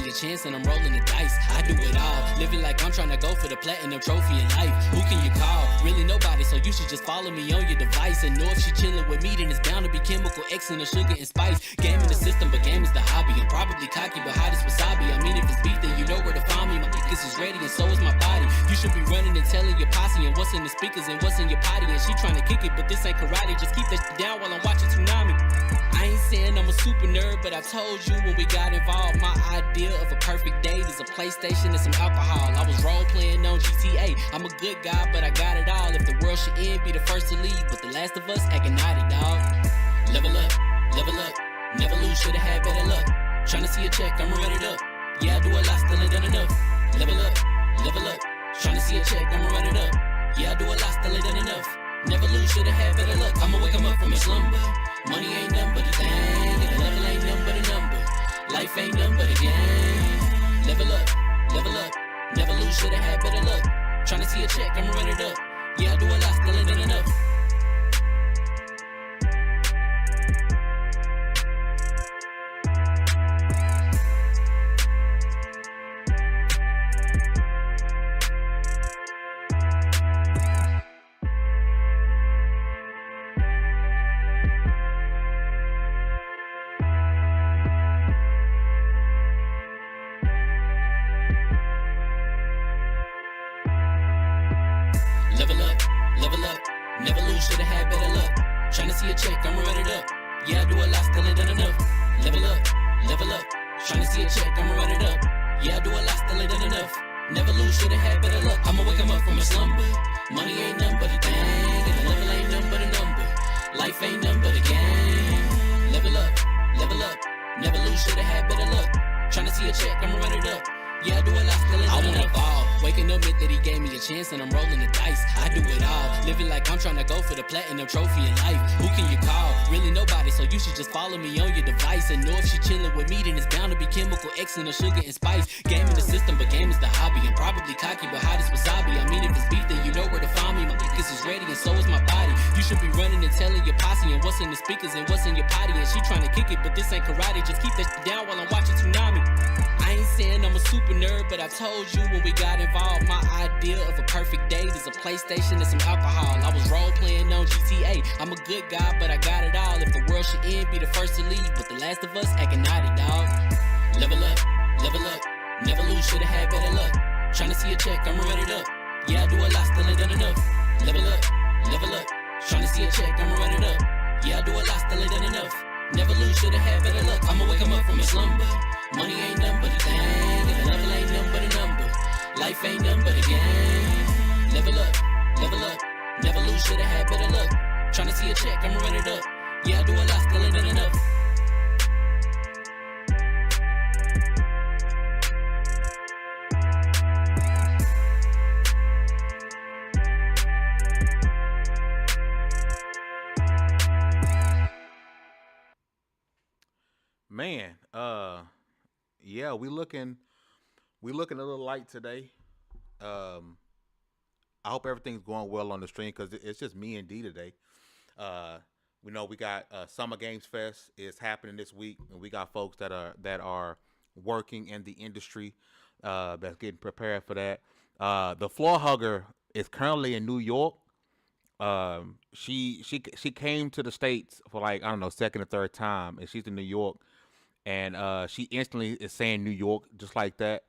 a chance and I'm rolling the dice. I do it all, living like I'm trying to go for the platinum trophy in life. Who can you call? Really nobody, so you should just follow me on your device. And know if she chillin' with me, then it's bound to be chemical X and the sugar and spice. Game in the system, but game is the hobby. I'm probably cocky, but hot as wasabi. I mean, if it's beef, then you know where to find me. My niggas is ready and so is my body. You should be running and telling your posse and what's in the speakers and what's in your potty. And she trying to kick it, but this ain't karate. Just keep that shit down while I'm watching Tsunami. I ain't saying I'm a super nerd, but I told you when we got involved, my idea of a perfect date is a PlayStation and some alcohol. I was role playing on GTA. I'm a good guy, but I got it all. If the world should end, be the first to leave, but the last of us acting naughty, dog. Level up, never lose, should've had better luck. Tryna see a check, I'ma run it up. Yeah, I do a lot, still ain't done enough. Level up, tryna see a check, I'ma run it up. Yeah, I do a lot, still ain't done enough. Never lose, should've had better luck. I'ma wake 'em up from a slumber. Money ain't nothing but a thing, and the level ain't nothing but a number. Life ain't nothing but a game. Level up, never lose, should've had better luck. Tryna see a check, I'ma run it up. Yeah, I do a lot, still ain't done enough. Never lose, should've had better luck. Tryna see a check, I'ma run it up. Yeah, I do a lot, still ain't done enough. Level up, tryna see a check, I'ma run it up. Yeah, I do a lot, still ain't done enough. Never lose, should've had better luck. I'ma wake 'em up from a slumber. Money ain't nothing but a thing, and the level ain't nothing but a number. Life ain't nothing but a game. Level up, never lose, should've had better luck. Tryna see a check, I'ma run it up. Yeah, I do a lot, still ain't done enough. Waking up meant that he gave me a chance and I'm rolling the dice. I do it all, living like I'm trying to go for the platinum trophy in life. Who can you call? Really nobody, so you should just follow me on your device. And know if she chillin' with me, then it's bound to be chemical X and the sugar and spice. Game in the system, but game is the hobby. I'm probably cocky, but hot as wasabi. I mean, if it's beef, then you know where to find me. My niggas is ready and so is my body. You should be running and telling your posse and what's in the speakers and what's in your potty. And she trying to kick it, but this ain't karate. Just keep that shit down while I'm watching Tsunami. I ain't saying I'm a super nerd, but I told you when we got involved, my idea of a perfect date is a PlayStation and some alcohol. I was role playing on GTA. I'm a good guy, but I got it all. If the world should end, be the first to leave, but the last of us acting naughty, dog. Level up, never lose, should've had better luck. Tryna see a check, I'ma run it up. Yeah, I do a lot, still ain't done enough. Level up, tryna see a check, I'ma run it up. Yeah, I do a lot, still ain't done enough. Never lose, should've had better luck. I'ma wake 'em up from a slumber. Money ain't nothing but a thing, and the level ain't nothing but a number. Life ain't nothing but a game. Level up, never lose, should've had better luck. Tryna see a check, I'ma run it up. Yeah, I do a lot, still ain't done enough. Man, yeah, we looking a little light today. I hope everything's going well on the stream because it's just me and D today. We know we got Summer Games Fest is happening this week, and we got folks that are working in the industry that's getting prepared for that. The floor hugger is currently in New York. She came to the States for like, I don't know, second or third time, and she's in New York. And she instantly is saying New York just like that.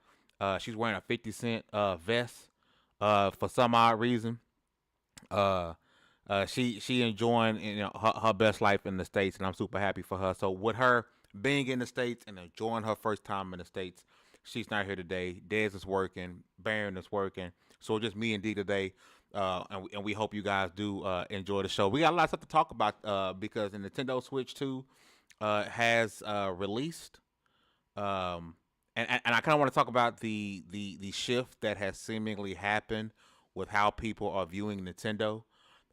She's wearing a 50 Cent vest for some odd reason. She enjoying her best life in the States, and I'm super happy for her. So with her being in the States and enjoying her first time in the States, she's not here today. Dez is working, Baron is working. So just me and D today. And we hope you guys do enjoy the show. We got a lot of stuff to talk about because the Nintendo Switch 2 has released, and I kind of want to talk about the shift that has seemingly happened with how people are viewing Nintendo,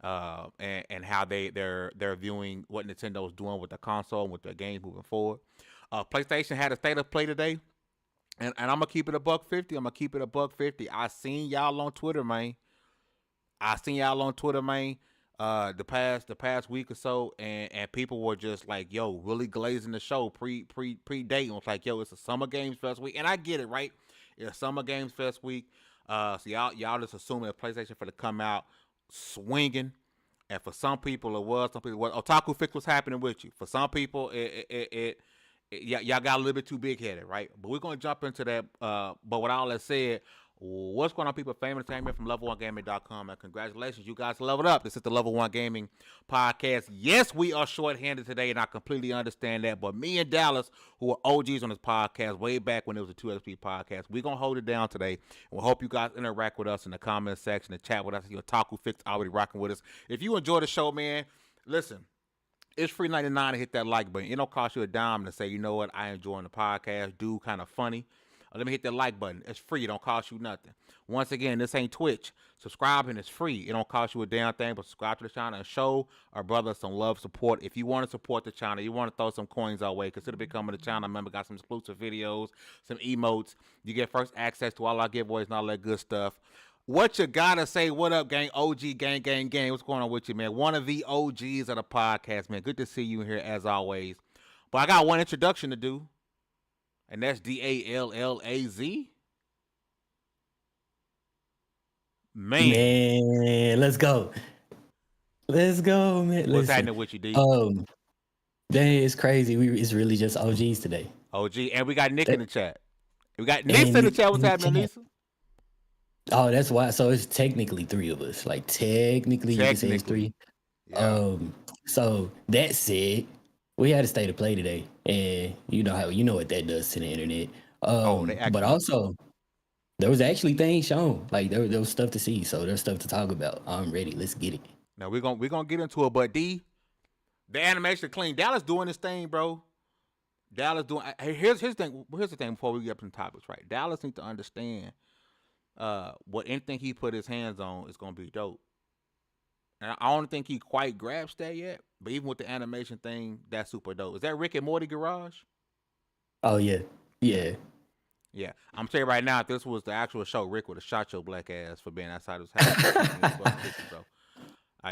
and how they're viewing what Nintendo is doing with the console and with their games moving forward. PlayStation had a state of play today, and I'm gonna keep it $150. I seen y'all on Twitter, man. the past week or so, and people were just like, yo, really glazing the show pre-dating. It was like, yo, it's a Summer Games Fest week, and I get it, right? It's Summer Games Fest week. So y'all just assuming a PlayStation for to come out swinging. And for some people, it was. Some people, Otaku Fix was happening with you. For some people, y'all got a little bit too big headed, right? But we're gonna jump into that. But with all that said, what's going on, people? Fame Entertainment from Lv1Gaming.com, and congratulations, you guys leveled up. This is the Lv1 Gaming podcast. Yes, we are short-handed today, and I completely understand that. But me and Dallas, who are OGs on this podcast way back when it was a 2XP podcast, we're gonna hold it down today. And we hope you guys interact with us in the comment section and chat with us. Your Otaku Fix already rocking with us. If you enjoy the show, man, listen. It's free 99 to hit that like button. It don't cost you a dime to say, you know what, I enjoying the podcast, dude, kind of funny. Let me hit that like button. It's free. It don't cost you nothing. Once again, this ain't Twitch. Subscribing is free. It don't cost you a damn thing, but subscribe to the channel and show our brothers some love, support. If you want to support the channel, you want to throw some coins our way, consider becoming a channel member. Got some exclusive videos, some emotes. You get first access to all our giveaways and all that good stuff. What you gotta say? What up, gang? OG gang, gang, gang. What's going on with you, man? One of the OGs of the podcast, man. Good to see you here as always. But I got one introduction to do, and that's DALLAZ. Man, let's go. Let's go, man. What's happening with you, D? Dang, it's crazy. It's really just OGs today. OG, and we got Nick in the chat. We got Nisa in the chat. What's happening, Nisa? Oh, that's why. So it's technically three of us. Like technically, you can say it's three. Yeah. So that said, we had a state of play today, and you know what that does to the internet. But also there was actually things shown. Like there was stuff to see. So there's stuff to talk about. I'm ready. Let's get it. Now we're gonna get into it. But D, the animation clean. Dallas doing this thing, bro. Dallas doing. Here's the thing. Here's the thing. Before we get up to the topics, right? Dallas needs to understand. What anything he put his hands on is gonna be dope. And I don't think he quite grasps that yet. But even with the animation thing, that's super dope. Is that Rick and Morty Garage? Oh yeah. I'm saying right now, if this was the actual show, Rick would have shot your black ass for being outside his house.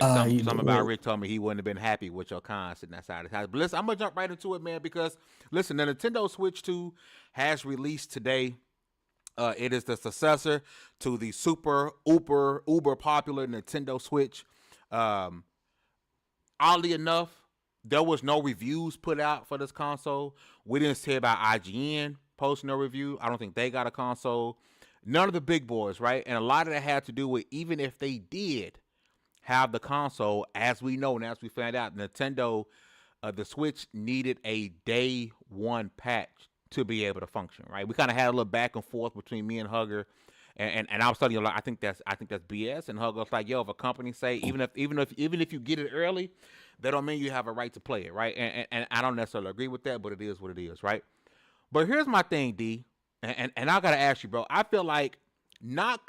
Something about Rick told me he wouldn't have been happy with your con sitting outside his house. But listen, I'm gonna jump right into it, man, because listen, the Nintendo Switch 2 has released today. It is the successor to the super uber popular Nintendo Switch. Oddly enough, there was no reviews put out for this console. We didn't see about IGN posting a review. I don't think they got a console. None of the big boys, right? And a lot of that had to do with, even if they did have the console, as we know and as we found out, Nintendo, the Switch needed a day one patch to be able to function, right? We kind of had a little back and forth between me and Hugger, and I was telling you, like, I think that's BS. And Hugger was like, yo, if a company say even if you get it early, that don't mean you have a right to play it, right? And I don't necessarily agree with that, but it is what it is, right? But here's my thing, D, and I gotta ask you, bro. I feel like not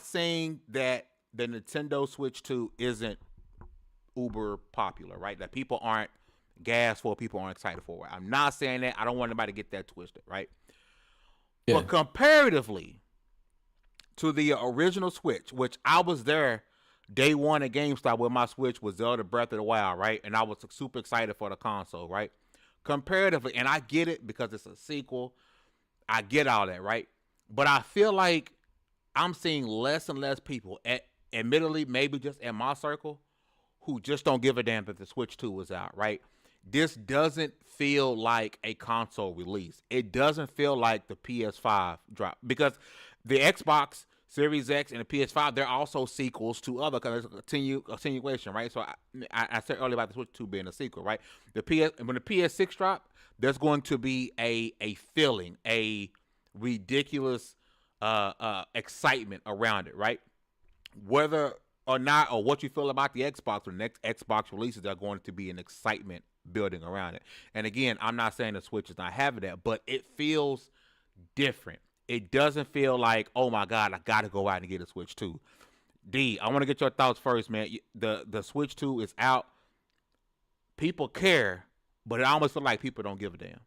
saying that the Nintendo Switch 2 isn't uber popular, right? That people aren't gassed for, people aren't excited for it. I'm not saying that. I don't want anybody to get that twisted, right? Yeah. But comparatively to the original Switch, which I was there day one at GameStop with my Switch, was Zelda Breath of the Wild, right? And I was super excited for the console, right? Comparatively, and I get it because it's a sequel. I get all that, right? But I feel like I'm seeing less and less people, admittedly, maybe just in my circle, who just don't give a damn that the Switch 2 was out, right? This doesn't feel like a console release. It doesn't feel like the PS5 drop, because the Xbox Series X and the PS5, they're also sequels to other, because there's a continuation, right? So I said earlier about the Switch 2 being a sequel, right? When the PS6 drop, there's going to be a feeling, a ridiculous excitement around it, right? Whether or not, or what you feel about the Xbox, when the next Xbox releases, there's going to be an excitement building around it. And again, I'm not saying the Switch is not having that, but it feels different. It doesn't feel like, oh my God, I got to go out and get a Switch 2. D, I want to get your thoughts first, man. The Switch 2 is out. People care, but it almost feels like people don't give a damn.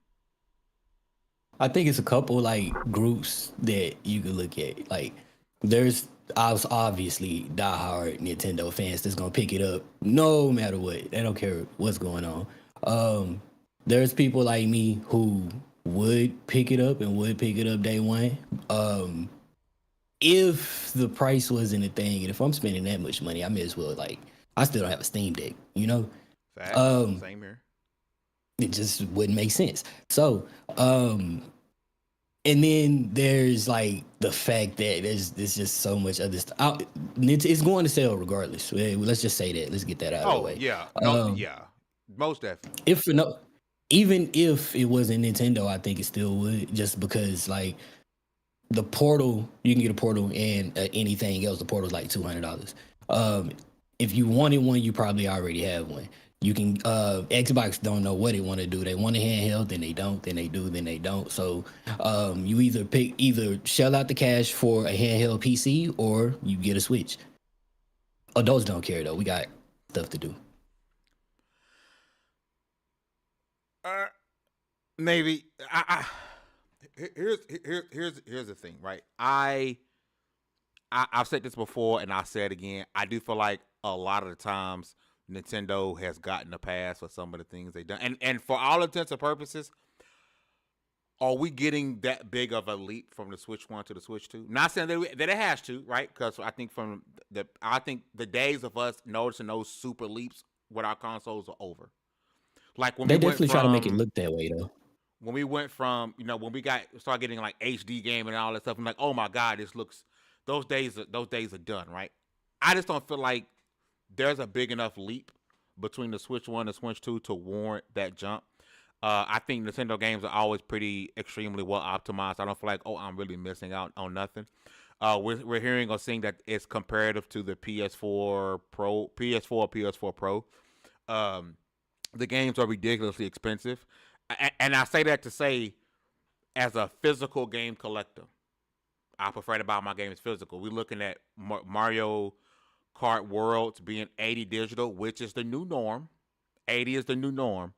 I think it's a couple like groups that you could look at. Like there's obviously diehard Nintendo fans that's gonna pick it up no matter what. They don't care what's going on. There's people like me who would pick it up and would pick it up day one. If the price wasn't a thing, and if I'm spending that much money, I may as well like I still don't have a Steam Deck, you know? Facts. Same here. It just wouldn't make sense. So, and then there's like the fact that there's just so much other stuff. It's going to sell regardless. Let's just say that. Let's get that out of the way. Yeah. No, yeah. Most definitely. Even if it wasn't Nintendo, I think it still would, just because like the Portal, you can get a Portal and anything else. The Portal's like $200. If you wanted one, you probably already have one. You can Xbox don't know what they want to do. They want a handheld, then they don't, then they do, then they don't. So you either shell out the cash for a handheld PC or you get a Switch. Adults don't care though. We got stuff to do. Maybe here's the thing, right? I've said this before and I'll say it again. I do feel like a lot of the times Nintendo has gotten a pass for some of the things they've done. And for all intents and purposes, are we getting that big of a leap from the Switch 1 to the Switch 2? Not saying that it has to, right? Because I think the days of us noticing those super leaps with our consoles are over. Like when they definitely try to make it look that way though. When we went from, when we started getting like HD game and all that stuff, I'm like, oh my God, those days are done, right? I just don't feel like there's a big enough leap between the Switch 1 and the Switch 2 to warrant that jump. I think Nintendo games are always extremely well optimized. I don't feel like, I'm really missing out on nothing. We're hearing or seeing that it's comparative to the PS4 Pro. The games are ridiculously expensive. And I say that to say, as a physical game collector, I prefer to buy my games physical. We're looking at Mario Kart Worlds being 80 digital, which is the new norm. 80 is the new norm.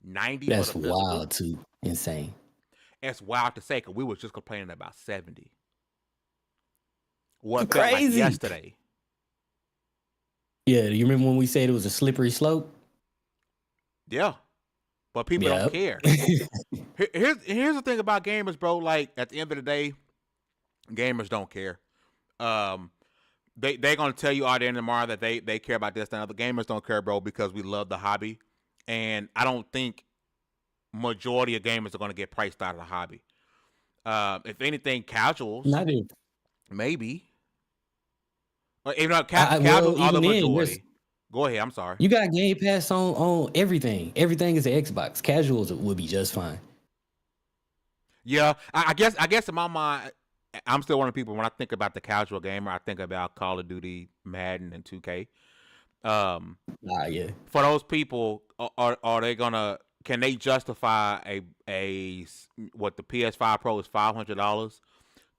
90 That's for the physical. Wild too. Insane. It's wild to say because we were just complaining about 70. What crazy. Felt like yesterday. Yeah, you remember when we said it was a slippery slope? Yeah. But people don't care. Here's the thing about gamers, bro. Like, at the end of the day, gamers don't care. They're gonna tell you all day and tomorrow that they care about this and other. Gamers don't care, bro, because we love the hobby. And I don't think majority of gamers are gonna get priced out of the hobby. If anything, casuals, maybe. Or even casuals are the majority. Go ahead. I'm sorry. You got Game Pass on everything. Everything is an Xbox. Casuals would be just fine. Yeah, I guess in my mind, I'm still one of the people. When I think about the casual gamer, I think about Call of Duty, Madden, and 2K. Yeah. For those people, are they gonna? Can they justify what the PS5 Pro is $500?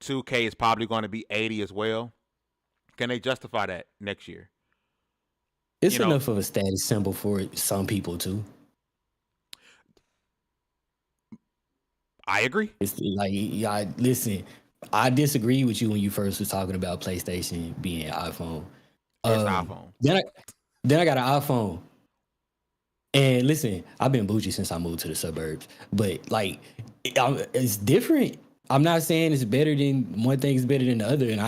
2K is probably going to be $80 as well. Can they justify that next year? It's enough of a status symbol for some people too. I agree. It's like, listen, I disagree with you when you first was talking about PlayStation being iPhone. It's iPhone. Then I got an iPhone. And listen, I've been bougie since I moved to the suburbs, but like, it's different. I'm not saying it's better than one thing is better than the other, and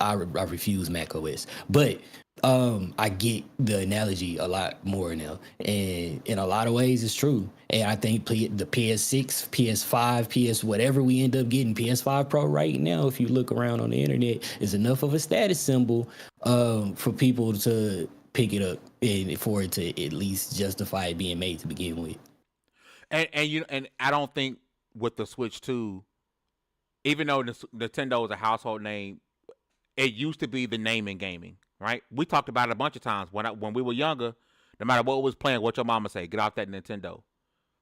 I refuse Mac OS. But I get the analogy a lot more now, and in a lot of ways, it's true. And I think the PS6, PS5, PS whatever we end up getting, PS5 Pro right now, if you look around on the internet, is enough of a status symbol for people to pick it up and for it to at least justify it being made to begin with. And I don't think with the Switch 2, even though Nintendo is a household name, it used to be the name in gaming, right? We talked about it a bunch of times when we were younger. No matter what was playing, what your mama say, get off that Nintendo,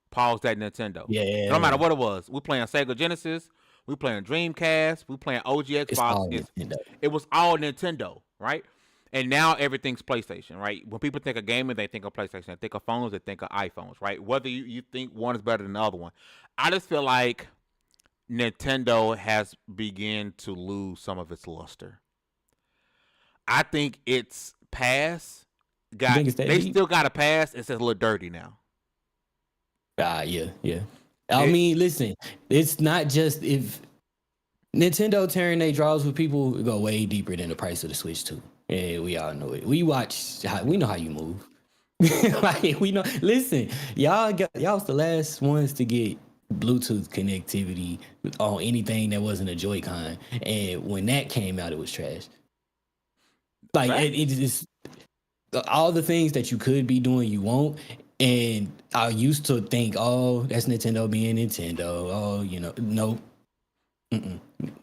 pause that Nintendo. Yeah. No matter what it was, we playing Sega Genesis, we playing Dreamcast, we playing OG Xbox. It was all Nintendo, right? And now everything's PlayStation, right? When people think of gaming, they think of PlayStation. They think of phones, they think of iPhones, right? Whether you think one is better than the other one. I just feel like Nintendo has begun to lose some of its luster. I think its past got they still got a pass. It's a little dirty now. Yeah. I mean, listen, it's not just if Nintendo tearing their draws with people go way deeper than the price of the Switch too. And we all know it. We know how you move. Like we know. Listen, y'all was the last ones to get Bluetooth connectivity on anything that wasn't a Joy-Con, and when that came out, it was trash. Like it just all the things that you could be doing, you won't. And I used to think, oh, that's Nintendo being Nintendo. Oh, nope.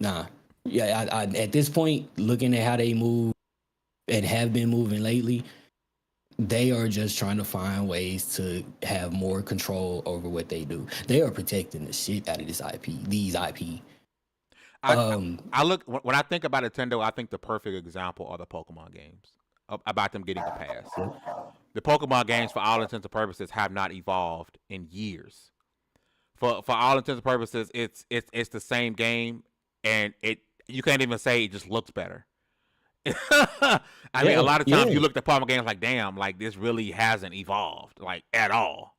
Nah. Yeah, I at this point, looking at how they move and have been moving lately, they are just trying to find ways to have more control over what they do. They are protecting the shit out of these IP. I look when I think about Nintendo, I think the perfect example are the Pokemon games about them getting a pass. The Pokemon games, for all intents and purposes, have not evolved in years. For all intents and purposes, it's the same game, and you can't even say it just looks better. I mean, a lot of times you look at the Pokemon games like, damn, like this really hasn't evolved like at all.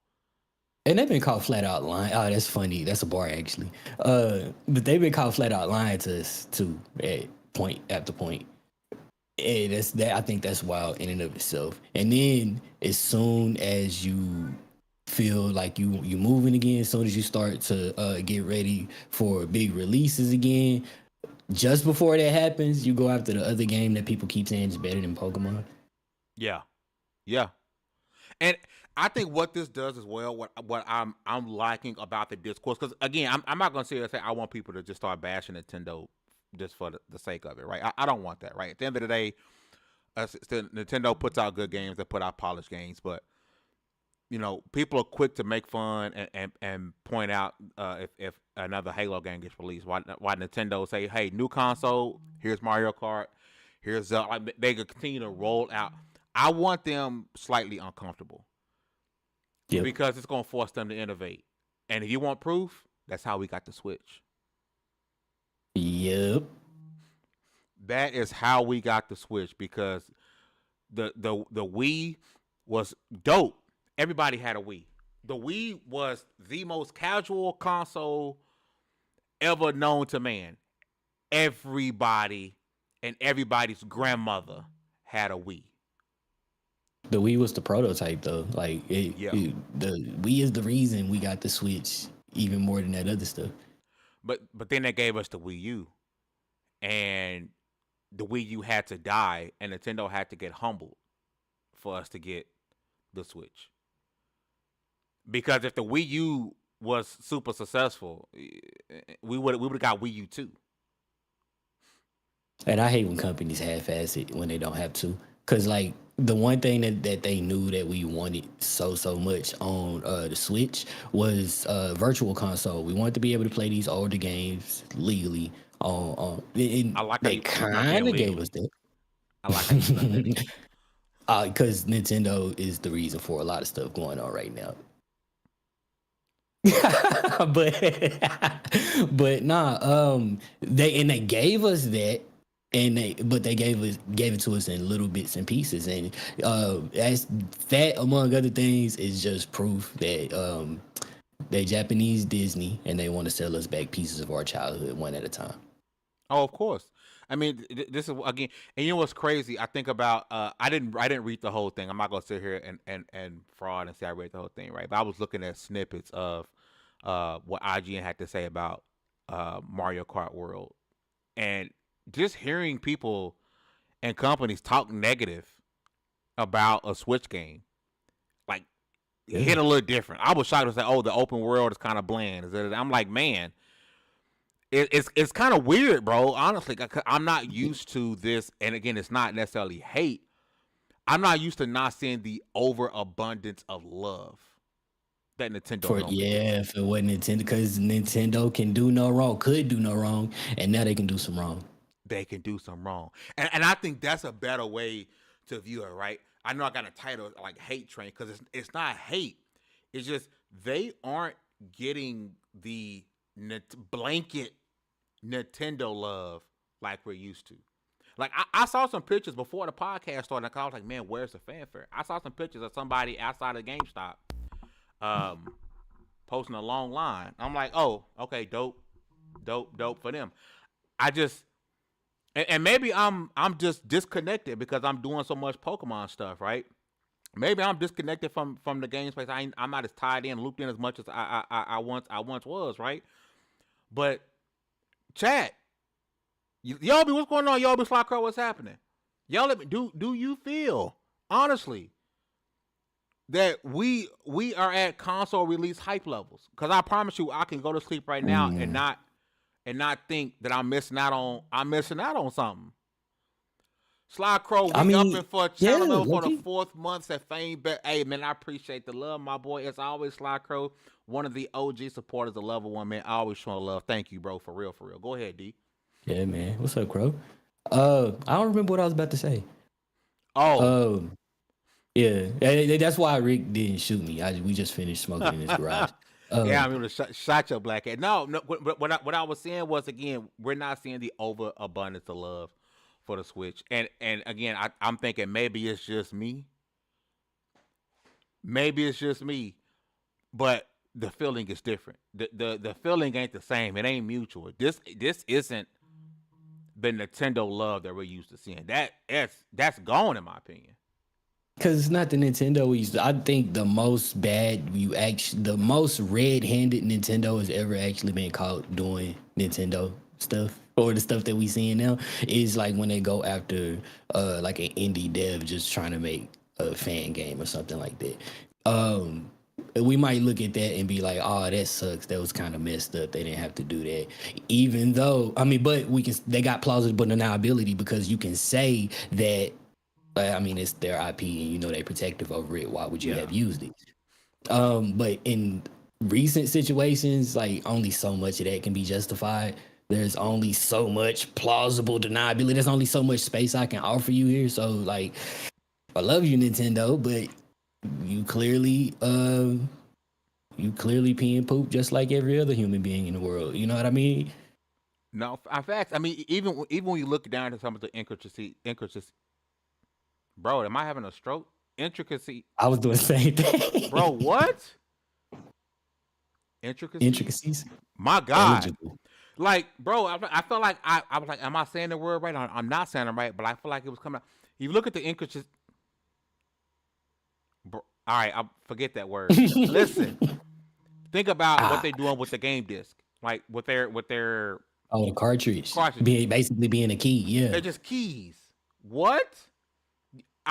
And they've been called flat out lying. Oh, that's funny. That's a bar actually. But they've been called flat out lying to us too at point after point. And I think that's wild in and of itself. And then as soon as you feel like you moving again, as soon as you start to get ready for big releases again, just before that happens, you go after the other game that people keep saying is better than Pokemon. Yeah. And I think what this does as well, what I'm liking about the discourse, because again, I'm not gonna say I want people to just start bashing Nintendo just for the sake of it, right? I don't want that, right? At the end of the day, Nintendo puts out good games, they put out polished games, but people are quick to make fun and point out if another Halo game gets released. Why Nintendo say, hey, new console, here's Mario Kart, here's like they could continue to roll out. I want them slightly uncomfortable. Yep. Because it's going to force them to innovate. And if you want proof, that's how we got the Switch. Yep. That is how we got the Switch, because the Wii was dope. Everybody had a Wii. The Wii was the most casual console ever known to man. Everybody and everybody's grandmother had a Wii. The Wii was the prototype, though. Like, the Wii is the reason we got the Switch even more than that other stuff. But then they gave us the Wii U, and the Wii U had to die, and Nintendo had to get humbled for us to get the Switch. Because if the Wii U was super successful, we would have got Wii U 2. And I hate when companies half-ass it when they don't have to. Because, like, the one thing that they knew that we wanted so much on the Switch was Virtual Console. We wanted to be able to play these older games legally. I like they kind of gave us that. I like that. Because Nintendo is the reason for a lot of stuff going on right now. but nah, they gave us that. But they gave it to us in little bits and pieces, and that among other things is just proof that they Japanese Disney and they want to sell us back pieces of our childhood one at a time. Oh, of course. I mean, this is again, and you know what's crazy? I think about I didn't read the whole thing. I'm not gonna sit here and fraud and say I read the whole thing, right? But I was looking at snippets of what IGN had to say about Mario Kart World, and just hearing people and companies talk negative about a Switch game, like, hit a little different. I was shocked to say, "Oh, the open world is kind of bland." I'm like, man, it's kind of weird, bro. Honestly, I'm not used to this, and again, it's not necessarily hate. I'm not used to not seeing the overabundance of love that Nintendo. For what Nintendo, because Nintendo can do no wrong, could do no wrong, and now they can do some wrong. They can do some wrong. And I think that's a better way to view it, right? I know I got a title like Hate Train, because it's not hate. It's just they aren't getting the blanket Nintendo love like we're used to. Like I saw some pictures before the podcast started. I was like, man, where's the fanfare? I saw some pictures of somebody outside of GameStop, posting a long line. I'm like, oh, okay, dope for them. I just and maybe I'm just disconnected because I'm doing so much Pokemon stuff, right? Maybe I'm disconnected from the game space. I'm not as tied in, looped in as much as I once was, right? But chat, y'all be what's going on? Y'all be Sly Crow, what's happening? Y'all let me do you feel honestly that we are at console release hype levels? Because I promise you, I can go to sleep right now and not think that I'm missing out on something. Sly Crow, we upping for channel level for the 4th month at Fame. Hey man, I appreciate the love, my boy. It's always Sly Crow, one of the OG supporters of Lv1, man. I always showing love. Thank you, bro, for real. Go ahead, D. Yeah, man. What's up, Crow? I don't remember what I was about to say. Oh. Yeah. That's why Rick didn't shoot me. We just finished smoking in his garage. Yeah, I'm gonna shot your black head. No. What I was saying was, again, we're not seeing the overabundance of love for the Switch, and again, I'm thinking maybe it's just me. But the feeling is different. The feeling ain't the same. It ain't mutual. This isn't the Nintendo love that we're used to seeing. That's gone, in my opinion. Because it's not the Nintendo we used to. I think the most the most red-handed Nintendo has ever actually been caught doing Nintendo stuff, or the stuff that we seeing now, is like when they go after like an indie dev just trying to make a fan game or something like that. We might look at that and be like, oh, that sucks. That was kind of messed up. They didn't have to do that. Even though, but they got plausible deniability because you can say that, it's their IP and they protective over it. Why would you have used it? But in recent situations, like only so much of that can be justified. There's only so much plausible deniability. There's only so much space I can offer you here. So like, I love you, Nintendo, but you clearly pee and poop just like every other human being in the world. You know what I mean? No, facts. Even when you look down at some of the intricacies. Bro, am I having a stroke? Intricacy. I was doing the same thing. Bro, what? Intricacies? My God. Eligible. Like, bro, I felt like I was like, am I saying the word right? I'm not saying it right, but I feel like it was coming out. You look at the intricacies. All right, I'll forget that word. Listen, think about what they're doing with the game disc, like with their the cartridge basically being a key. Yeah, they're just keys. What?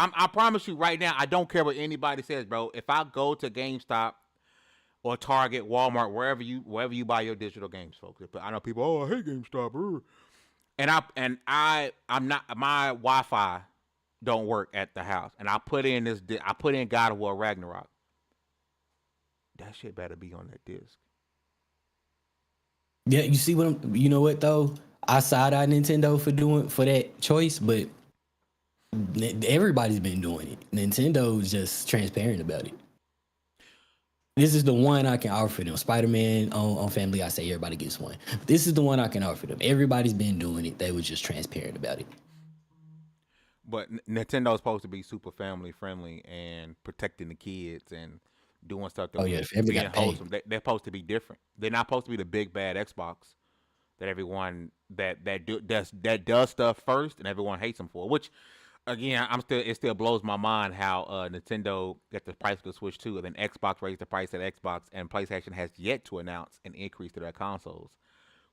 I promise you right now, I don't care what anybody says, bro. If I go to GameStop or Target, Walmart, wherever you buy your digital games, folks. But I know people, oh, I hate GameStop, and I'm not, my Wi-Fi don't work at the house, and I put in God of War Ragnarok. That shit better be on that disc. Yeah, you see you know what though? I side-eye Nintendo for that choice, but everybody's been doing it. Nintendo is just transparent about it. This is the one I can offer them. Spider-Man on Family, I say everybody gets one. This is the one I can offer them. Everybody's been doing it. They were just transparent about it. But Nintendo's supposed to be super family friendly and protecting the kids and doing stuff that being wholesome. They're supposed to be different. They're not supposed to be the big bad Xbox that everyone that does stuff first and everyone hates them for. Which, again, it still blows my mind how Nintendo got the price of the Switch too, and then Xbox raised the price at Xbox, and PlayStation has yet to announce an increase to their consoles.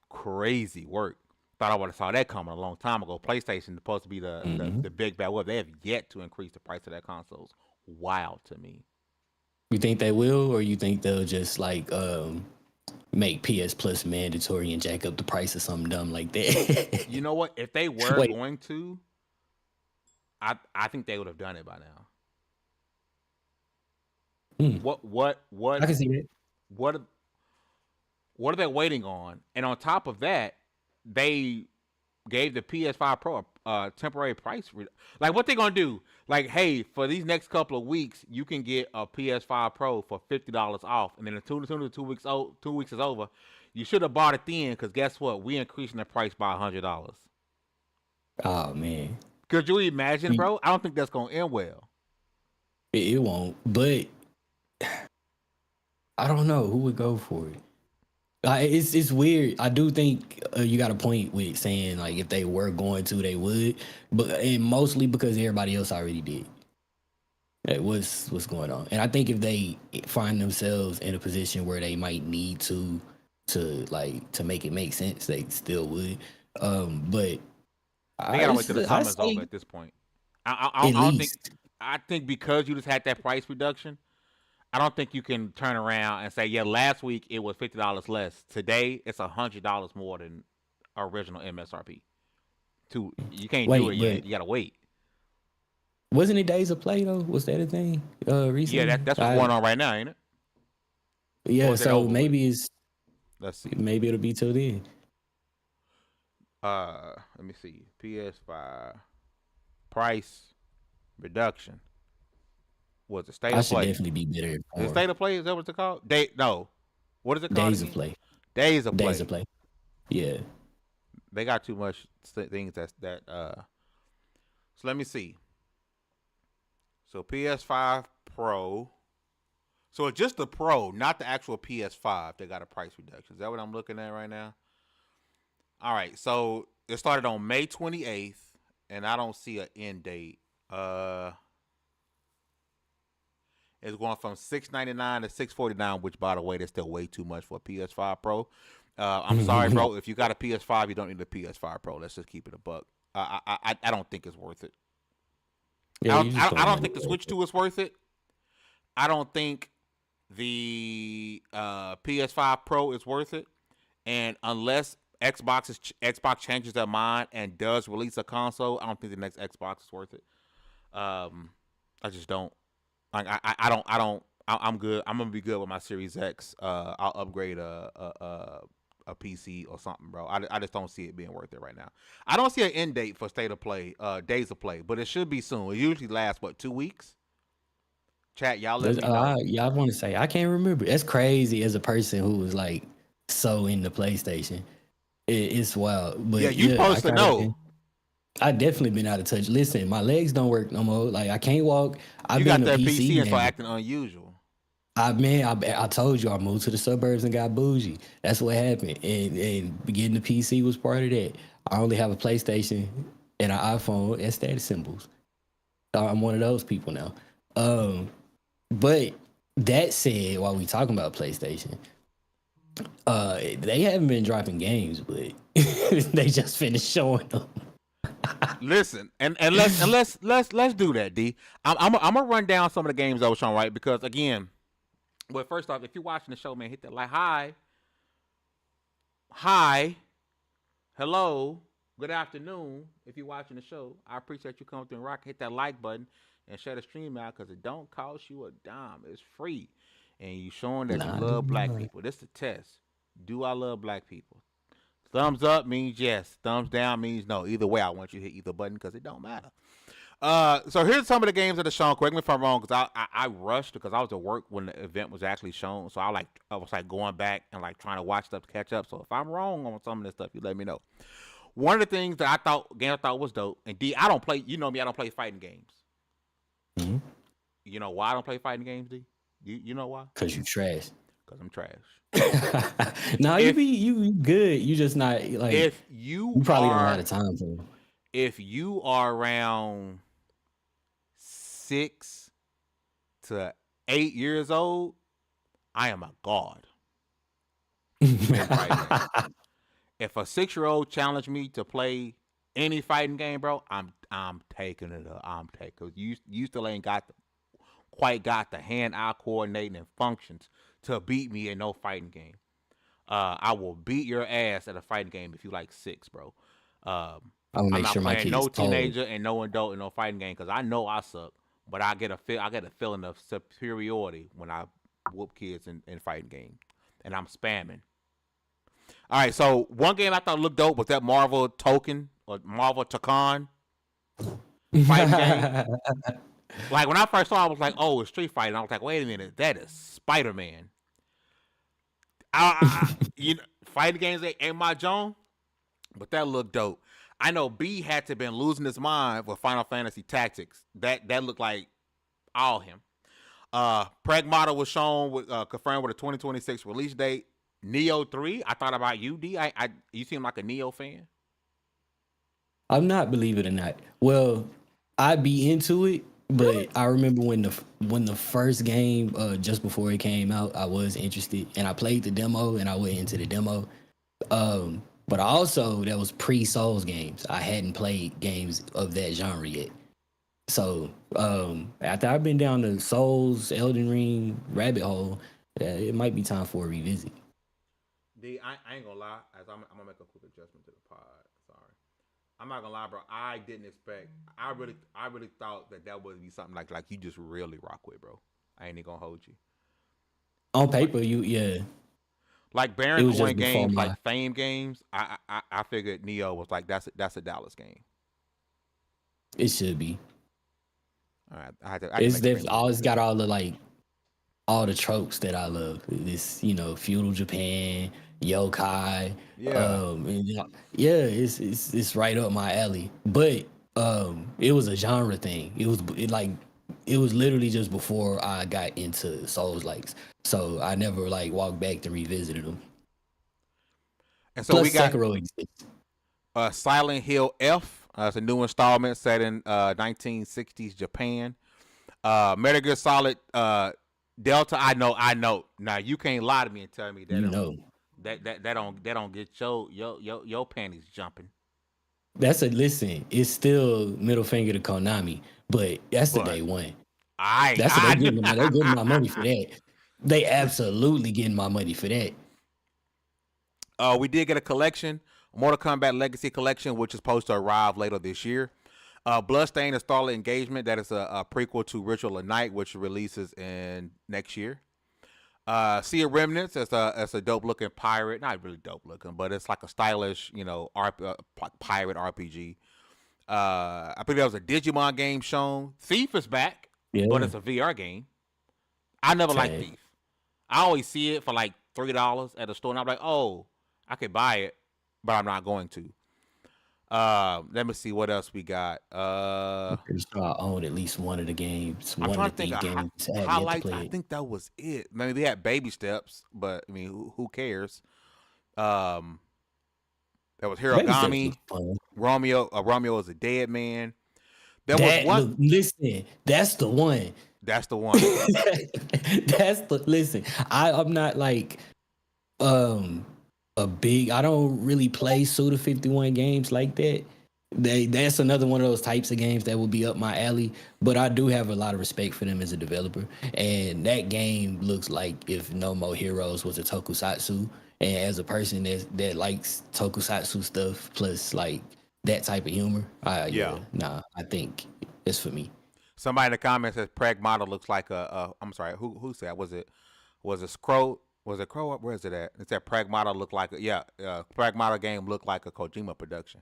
Crazy work. Thought I would have saw that coming a long time ago. PlayStation is supposed to be the big bad wolf. They have yet to increase the price of their consoles. Wild to me. You think they will, or you think they'll just like make PS Plus mandatory and jack up the price of something dumb like that? You know what? If they were going to, I think they would have done it by now. What? I can see that. What are they waiting on? And on top of that, they gave the PS5 Pro a temporary price. Like, what they gonna do? Like, hey, for these next couple of weeks, you can get a PS5 Pro for $50 off, and then as soon as 2 weeks is over, You should have bought it then, because guess what? We increasing the price by $100. Oh man, Could you imagine, bro? I don't think that's gonna end well. it won't. But I don't know who would go for it. It's weird. I do think you got a point with saying like if they were going to, they would, but and mostly because everybody else already did. That was what's going on, and I think if they find themselves in a position where they might need to make it make sense, they still would. But they gotta wait till the summer's over at this point. I don't think. I think because you just had that price reduction, I don't think you can turn around and say, yeah, last week it was $50 less. Today it's $100 more than original MSRP. You can't do it yet. You gotta wait. Wasn't it days of play though? Was that a thing recently? Yeah, that's what's going on right now, ain't it? Yeah, so maybe it's. Let's see. Maybe it'll be till then. Let me see. PS5 price reduction. Was it State of Play? I should definitely be better. Is it State of Play? Is that what it's called? No. What is it called? Days of Play. Days of Play. Days of Play. Yeah. They got too much things that. So let me see. So PS5 Pro. So it's just the Pro, not the actual PS5 that got a price reduction. Is that what I'm looking at right now? All right. So it started on May 28th, and I don't see an end date. It's going from $699 to $649, which, by the way, that's still way too much for a PS5 Pro. I'm sorry, bro. If you got a PS5, you don't need a PS5 Pro. Let's just keep it a buck. I don't think it's worth it. Yeah, I don't think the Switch 2 is worth it. I don't think the PS5 Pro is worth it. And unless Xbox changes their mind and does release a console, I don't think the next Xbox is worth it. I just don't. Like I'm good. I'm gonna be good with my Series X. I'll upgrade a PC or something, bro. I just don't see it being worth it right now. I don't see an end date for State of Play, Days of Play, but it should be soon. It usually lasts 2 weeks. Chat, y'all let me know. Y'all want to say I can't remember. That's crazy as a person who was like so into PlayStation. It's wild. But yeah, you supposed to know. I definitely been out of touch. Listen, my legs don't work no more. Like I can't walk. You got that PC and start acting unusual. I told you I moved to the suburbs and got bougie. That's what happened. And getting the PC was part of that. I only have a PlayStation and an iPhone and status symbols. So I'm one of those people now. But that said, while we talking about PlayStation, they haven't been dropping games, but they just finished showing them. Listen, and let's do that, D. I'm gonna run down some of the games I was showing, right? Because again, well, first off, if you're watching the show, man, hit that like, hi, hello, good afternoon. If you're watching the show, I appreciate you coming through and rock. Hit that like button and share the stream out because it don't cost you a dime. It's free, and you showing that you love black people. This is a test. Do I love black people? Thumbs up means yes. Thumbs down means no. Either way, I want you to hit either button because it don't matter. So here's some of the games that are shown. Correct me if I'm wrong, because I rushed because I was at work when the event was actually shown. So I was going back and trying to watch stuff to catch up. So if I'm wrong on some of this stuff, you let me know. One of the things that I thought was dope, and D, I don't play. You know me, I don't play fighting games. Mm-hmm. You know why I don't play fighting games, D? You know why? Because you trash. Because I'm trash. No, you good. You just not like. If you probably don't have the time for it. If you are around 6 to 8 years old, I am a god. If a 6-year-old challenged me to play any fighting game, bro, I'm taking it up. I'm taking. You still ain't quite got the hand-eye coordinating and functions to beat me in no fighting game. I will beat your ass at a fighting game if you like 6, bro. I'm not playing no teenager and no adult in no fighting game because I know I suck, but I get a feeling of superiority when I whoop kids in fighting games, and I'm spamming. All right, so one game I thought looked dope was that Marvel Token or Marvel Tekken fighting game. Like when I first saw it, I was like, "Oh, it's Street Fighter." And I was like, "Wait a minute, that is Spider-Man." fighting games ain't my Joan, but that looked dope. I know B had to have been losing his mind with Final Fantasy Tactics. That looked like all him. Pragmata was shown with confirmed with a 2026 release date. Neo 3. I thought about you, D. You seem like a Neo fan. I'm not, believe it or not. Well, I'd be into it, but I remember when the first game, just before it came out, I was interested, and I played the demo, and I went into the demo. But also that was pre-Souls games. I hadn't played games of that genre yet. So after I've been down the Souls, Elden Ring rabbit hole, it might be time for a revisit. D, I ain't gonna lie. As I'm gonna make a quick adjustment to the pod. Sorry, I'm not gonna lie, bro. I didn't expect. I really thought that would be something like you just really rock with, bro. I ain't even gonna hold you. On paper, yeah. Like Baron Coin games, like Fame games. I figured Neo was like that's a Dallas game. It should be. All right, it's got all the tropes that I love. This, feudal Japan, yokai. It's right up my alley. But it was a genre thing. It was literally just before I got into Souls likes. So I never walked back to revisited them. And so Plus, we got Sekiro exists. Silent Hill F. It's a new installment set in 1960s Japan. Metal Gear Solid Delta. I know. Now you can't lie to me and tell me that that don't get your panties jumping. It's still middle finger to Konami, but that's the day one. They're getting my money for that. They absolutely getting my money for that. We did get a collection, Mortal Kombat Legacy Collection, which is supposed to arrive later this year. Bloodstained: A Starlit Engagement, that is a prequel to Ritual of Night, which releases in next year. Sea of Remnants, it's a dope looking pirate, not really dope looking, but it's like a stylish, pirate RPG. I think there was a Digimon game shown. Thief is back, but it's a VR game. I never liked Thief. I always see it for like $3 at a store, and I'm like, oh, I could buy it, but I'm not going to. Let me see what else we got. I'm pretty sure I own at least one of the games. I'm trying to think of highlights. I think that was it. Maybe they had Baby Steps, but I mean, who cares? That was Hirogami. Romeo is a Dead Man. There was one. Look, listen, that's the one. That's the one. Listen. I'm not like I don't really play Suda 51 games like that. That's another one of those types of games that will be up my alley, but I do have a lot of respect for them as a developer. And that game looks like if No More Heroes was a tokusatsu. And as a person that likes tokusatsu stuff plus like that type of humor, I think it's for me. Somebody in the comments says Pragmata looks like I'm sorry, who said that? Was it Crow? Was it Crow? Where is it at? It said Pragmata looked like Pragmata game looked like a Kojima production.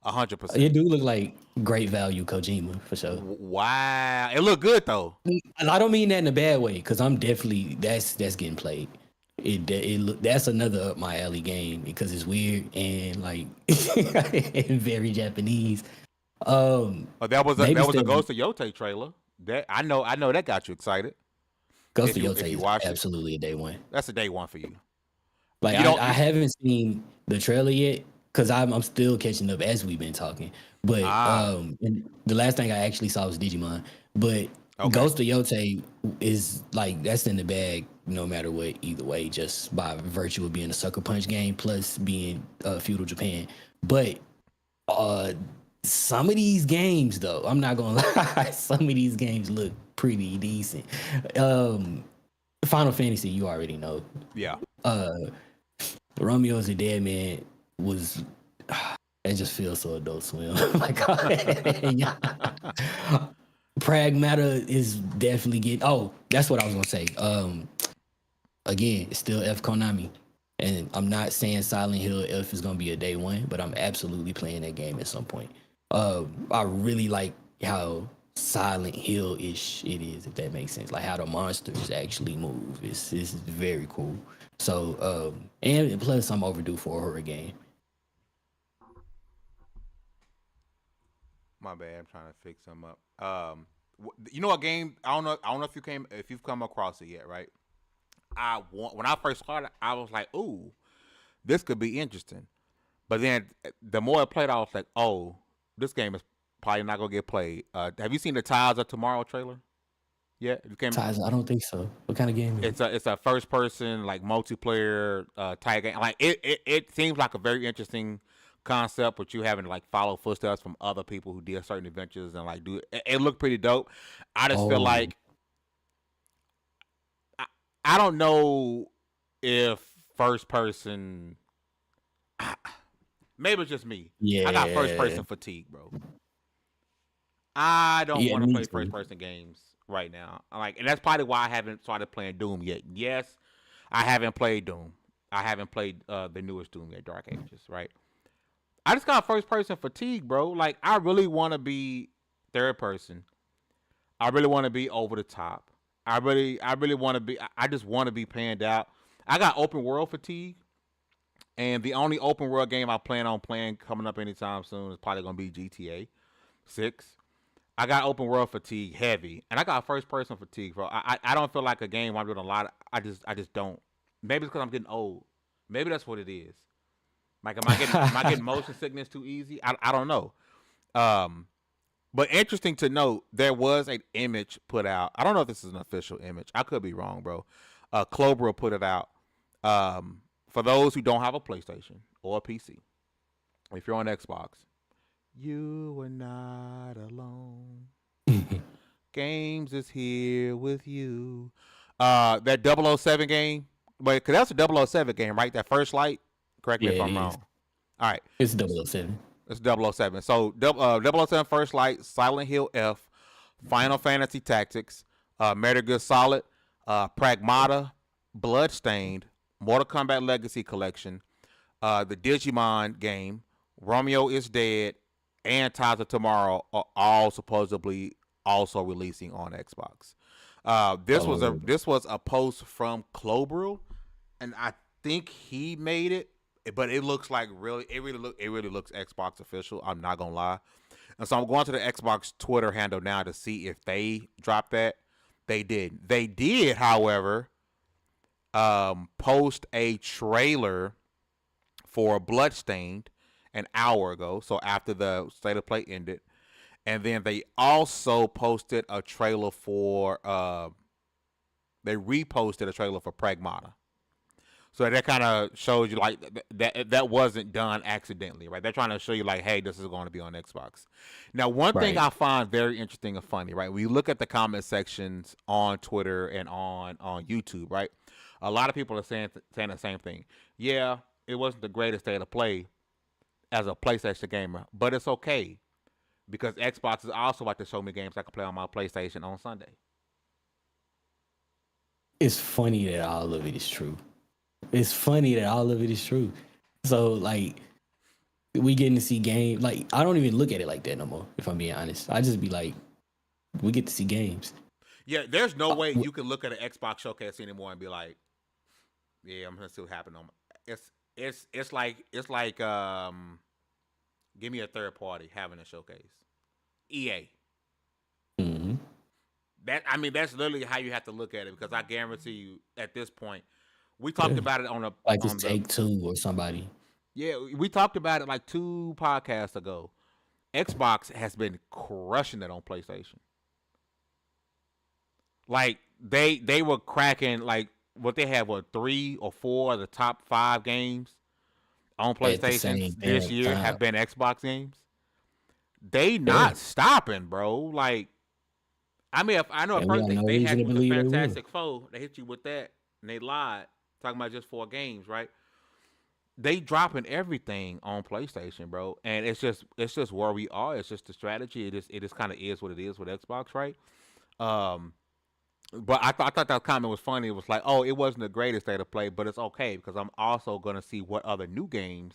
100%. It do look like great value Kojima for sure. Wow, it looked good though. I don't mean that in a bad way, because I'm definitely that's getting played. That's another up my alley game because it's weird and like and very Japanese. That was a Ghost of Yote trailer. That I know that got you excited. Ghost of Yote is absolutely a day one. That's a day one for you. Like I haven't seen the trailer yet because I'm still catching up as we've been talking. But and the last thing I actually saw was Digimon. But Ghost of Yote is like that's in the bag no matter what, either way, just by virtue of being a Sucker Punch game plus being feudal Japan. But some of these games though, I'm not gonna lie, some of these games look pretty decent. Final Fantasy, you already know. Yeah. Romeo's a Dead Man was it just feels so Adult Swim. Oh my God. Pragmata is definitely getting. Oh, that's what I was gonna say. Again, it's still F Konami, and I'm not saying Silent Hill F is gonna be a day one, but I'm absolutely playing that game at some point. I really like how Silent Hill-ish it is, if that makes sense. Like how the monsters actually move. It's very cool. So and plus I'm overdue for a horror game. My bad. I'm trying to fix them up. You know what game? I don't know if you've come across it yet, right? When I first started, I was like, "Ooh, this could be interesting." But then the more I played, I was like, "Oh, this game is probably not gonna get played." Have you seen the Tiles of Tomorrow trailer? Yeah, you came. Ties, I don't think so. What kind of game is it? It's a first person like multiplayer type game. Like it seems like a very interesting concept, but you having to like follow footsteps from other people who did certain adventures and like do it. It looked pretty dope. I just feel Oh, like I, I don't know if first person. Maybe it's just me. I got first yeah, person fatigue, bro. I don't yeah, want to me play first too. person games right now. And that's probably why I haven't started playing Doom yet. Yes, I haven't played Doom. I haven't played the newest Doom yet, Dark Ages, right? I just got first person fatigue, bro. Like I really want to be third person. I really want to be over the top. I really want to be. I just want to be panned out. I got open world fatigue, and the only open world game I plan on playing coming up anytime soon is probably gonna be GTA 6. I got open world fatigue heavy, and I got first person fatigue, bro. I don't feel like a game where I'm doing a lot. I just don't. Maybe it's because I'm getting old. Maybe that's what it is. Like, am I getting motion sickness too easy? I don't know. Um, but interesting to note, there was an image put out. I don't know if this is an official image. I could be wrong, bro. Clobra put it out. For those who don't have a PlayStation or a PC, if you're on Xbox, you are not alone. Games is here with you. That 007 game, but because that's a 007 game, right? That First Light. Correct me Yeah, if it I'm is. wrong. All right, It's 007. it's 007. So 007 First Light, Silent Hill F, Final Fantasy Tactics, Metal Gear Solid, Pragmata, Bloodstained, Mortal Kombat Legacy Collection, the Digimon game, Romeo is Dead, and Ties of Tomorrow are all supposedly also releasing on Xbox. Oh, This was a post from Clobril, and I think he made it, but it looks like it really looks Xbox official. I'm not gonna lie, and so I'm going to the Xbox Twitter handle now to see if they dropped that. They did. They did, however, post a trailer for Bloodstained an hour ago, so after the state of play ended, and then they also posted a trailer for they reposted a trailer for Pragmata. So that kind of shows you like that wasn't done accidentally, right? They're trying to show you like, hey, this is going to be on Xbox. Now, one thing right. I find very interesting and funny, right? We look at the comment sections on Twitter and on YouTube, right? A lot of people are saying the same thing. Yeah, it wasn't the greatest day to play as a PlayStation gamer, but it's okay because Xbox is also like to show me games I can play on my PlayStation on Sunday. It's funny that all of it is true. It's funny that all of it is true. So like we getting to see game. Like I don't even look at it like that no more. If I'm being honest, I just be like, we get to see games. Yeah, there's no way you can look at an Xbox showcase anymore and be like, yeah, I'm gonna see what happened on. It's like give me a third party having a showcase. EA. Mm-hmm. That's literally how you have to look at it because I guarantee you at this point, we talked Yeah, about it like it's on the Take Two or somebody. yeah we talked about it like 2 podcasts ago. Xbox has been crushing it on PlayStation. Like they were cracking like what they have what 3 or 4 of the top 5 games on At the PlayStations same this damn year time. have been Xbox games. They Yeah, not stopping, bro. Like if I know at and we first have no they reason had to you with the believe they will. Fantastic Four, they hit you with that, and they lied, talking about just 4 games, right? They dropping everything on PlayStation, bro, and it's just where we are. It's just the strategy. It just kind of is what it is with Xbox, right? Um, but I thought that comment was funny. It was like, oh, it wasn't the greatest day to play, but it's okay because I'm also gonna see what other new games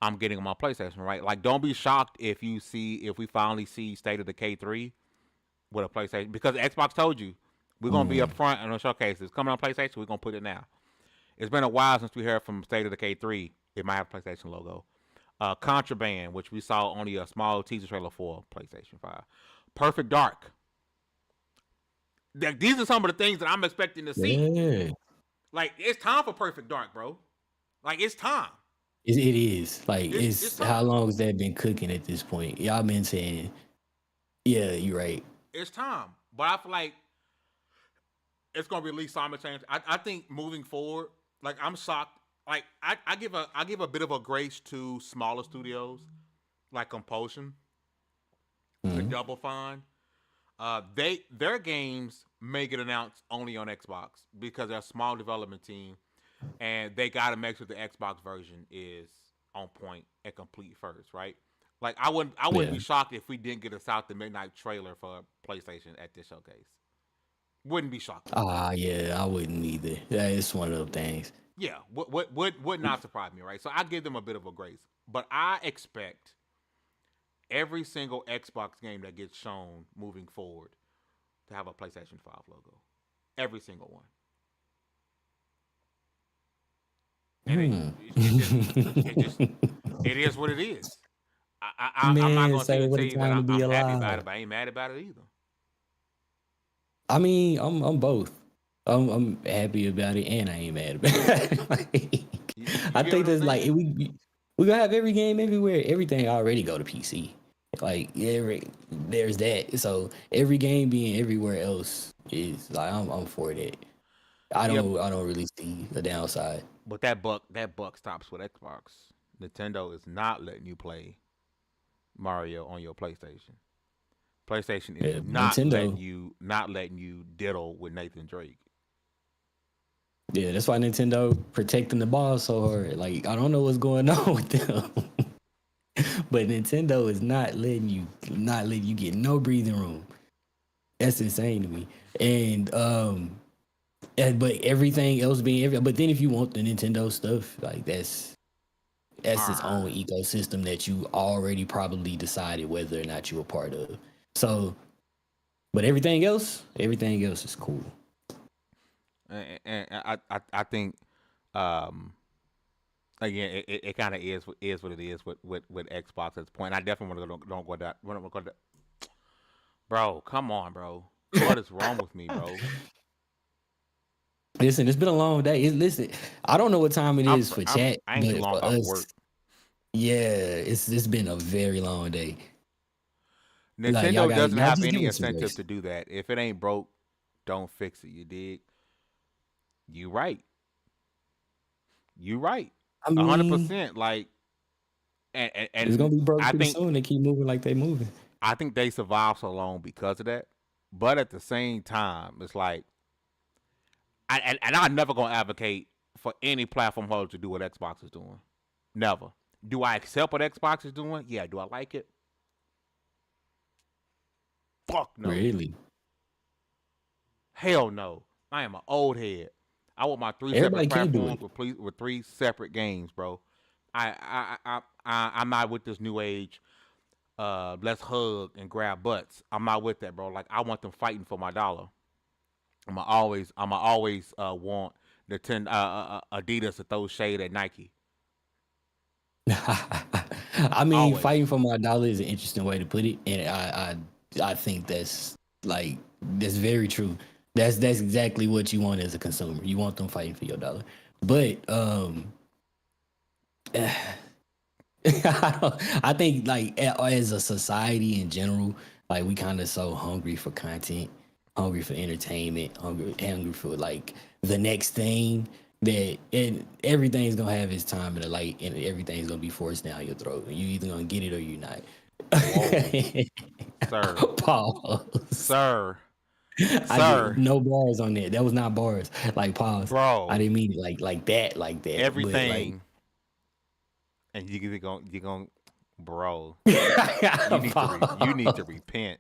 I'm getting on my PlayStation, right? Like, don't be shocked if we finally see State of Decay 3 with a PlayStation because Xbox told you we're gonna be up Mm. front on the showcases coming on PlayStation. We're gonna put it now. It's been a while since we heard from State of Decay 3. It might have a PlayStation logo. Contraband, which we saw only a small teaser trailer for PlayStation 5. Perfect Dark. These are some of the things that I'm expecting to see. Yeah. Like, it's time for Perfect Dark, bro. Like, it's time. It is. Like, It's how time. long has that been cooking at this point? Y'all been saying, yeah, you're right. It's time. But I feel like it's going to release simultaneously. I think moving forward, like, I'm shocked. Like, I give a bit of a grace to smaller studios like Compulsion, the Double Fine. Their games may get announced only on Xbox because they're a small development team, and they got to make sure the Xbox version is on point and complete first, right? Like I wouldn't be shocked if we didn't get a South to Midnight trailer for PlayStation at this showcase. Wouldn't be shocked. Yeah, I wouldn't either. Yeah, it's one of those things. Yeah, would not surprise me, right? So I give them a bit of a grace, but I expect every single Xbox game that gets shown moving forward to have a PlayStation 5 logo. Every single one. And it is what it is. I'm not going to tell you that I'm happy about it, but I ain't mad about it either. I mean, I'm both. I'm happy about it, and I ain't mad about it. I think that's like we gonna have every game everywhere. Everything already go to PC. Like there's that. So every game being everywhere else is like I'm for that. I don't really see the downside. But that buck stops with Xbox. Nintendo is not letting you play Mario on your PlayStation. PlayStation is not letting you diddle with Nathan Drake. Yeah, that's why Nintendo protecting the ball so hard. Like I don't know what's going on with them. But Nintendo is not letting you get no breathing room. That's insane to me. And but everything else being but then if you want the Nintendo stuff, like that's its own ecosystem that you already probably decided whether or not you're a part of. So, but everything else is cool. And I think again it kind of is what it is with Xbox at this point. And I definitely want to go that. Bro, come on, bro. What is wrong with me, bro? Listen, it's been a long day. Listen, I don't know what time it is for chat, I ain't too long for off us, work. Yeah, it's been a very long day. Nintendo doesn't have any incentive to do that. If it ain't broke, don't fix it. You dig? You right. I mean, 100%. Like, and it's gonna be broke pretty soon. They keep moving like they moving. I think they survived so long because of that. But at the same time, it's like, I'm never gonna advocate for any platform holder to do what Xbox is doing. Never. Do I accept what Xbox is doing? Yeah. Do I like it? Fuck no. Really? Hell no. I am an old head. I want my 3 separate platforms with 3 separate games, bro. I'm not with this new age. Let's hug and grab butts. I'm not with that, bro. Like I want them fighting for my dollar. I'ma always want Adidas to throw shade at Nike. I mean, always. Fighting for my dollar is an interesting way to put it, and I think that's very true. That's exactly what you want as a consumer. You want them fighting for your dollar. But I think like as a society in general, like we kind of so hungry for content, hungry for entertainment, hungry for like the next thing that everything's gonna have its time and a light, and everything's gonna be forced down your throat. And you either gonna get it or you're not. Sir. Pause. Sir. No bars on that. That was not bars. Like pause. Bro. I didn't mean it like that. Everything. Like, and you're gonna bro. You need to repent.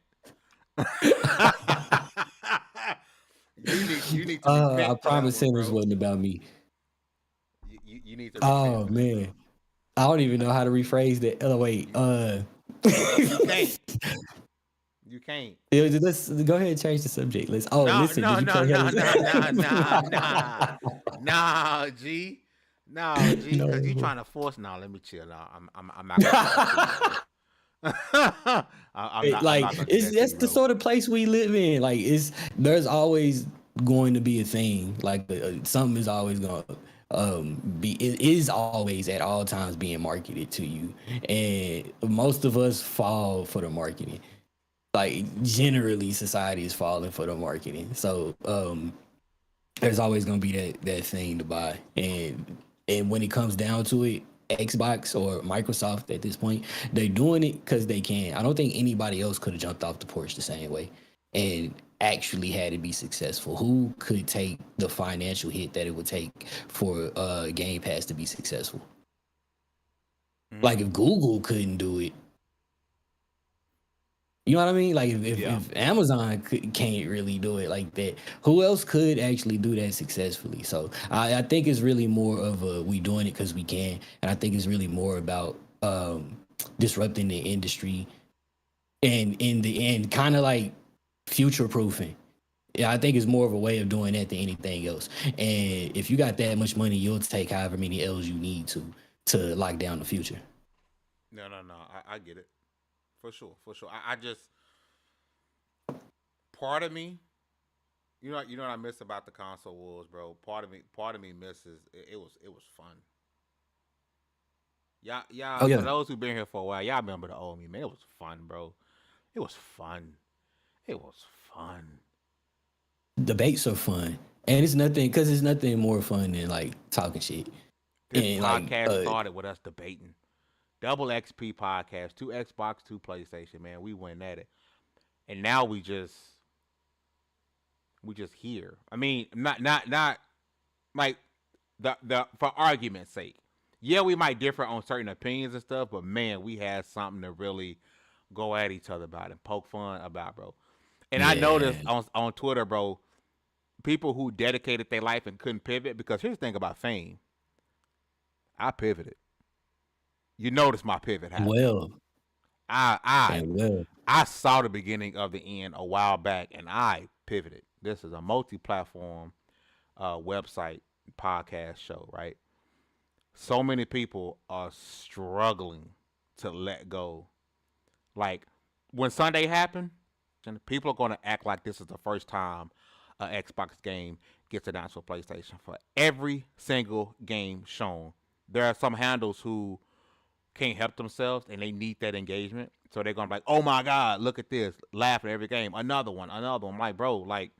you need to repent. I promise sinners wasn't about me. You need to repent. Oh man. I don't even know how to rephrase that. Oh wait. You can't. Let's go ahead and change the subject. No, Listen, no, did you no, play no, Halo? no, no, no, no, no, G, no, G, because you No. trying to force. No, let me chill. No, I'm not gonna do that to you, bro. I'm not gonna do It's that to that's you, the bro. sort of place we live in. Like there's always going to be a thing. Like something is always going to be. It is always at all times being marketed to you, and most of us fall for the marketing. Like generally, society is falling for the marketing. So there's always gonna be that thing to buy, and when it comes down to it, Xbox or Microsoft at this point, they're doing it because they can. I don't think anybody else could have jumped off the porch the same way and actually had it be successful. Who could take the financial hit that it would take for Game Pass to be successful? Like if Google couldn't do it, you know what I mean? Like if Amazon can't really do it like that, who else could actually do that successfully? So I think it's really more of we doing it because we can, and I think it's really more about disrupting the industry and in the end, kind of like future proofing. Yeah, I think it's more of a way of doing that than anything else. And if you got that much money, you'll take however many L's you need to lock down the future. No, no, no. I get it. For sure, for sure. I just part of me, you know what I miss about the console wars, bro. Part of me misses it was fun. Oh Y'all. For yeah, those who've been here for a while, y'all remember the old me, man. It was fun, bro. It was fun. It was fun. debates are fun, and it's nothing because it's nothing more fun than like talking shit This and like podcast started with us debating. Double XP podcast, two Xbox, two PlayStation, man. We went at it. And now we just here. I mean, not like the for argument's sake. Yeah, we might differ on certain opinions and stuff, but man, we had something to really go at each other about and poke fun about, bro. And I yeah, noticed on Twitter, bro, people who dedicated their life and couldn't pivot because here's the thing about fame. I pivoted. You notice my pivot happened. well, I I and well, I saw the beginning of the end a while back, and I pivoted. This is a multi-platform website podcast show, right? So many people are struggling to let go. Like when Sunday happened, and people are going to act like this is the first time an Xbox game gets announced for PlayStation. For every single game shown, there are some handles who can't help themselves and they need that engagement. So they're gonna be like, oh my God, look at this, laugh at every game. Another one, another one. Like, bro, like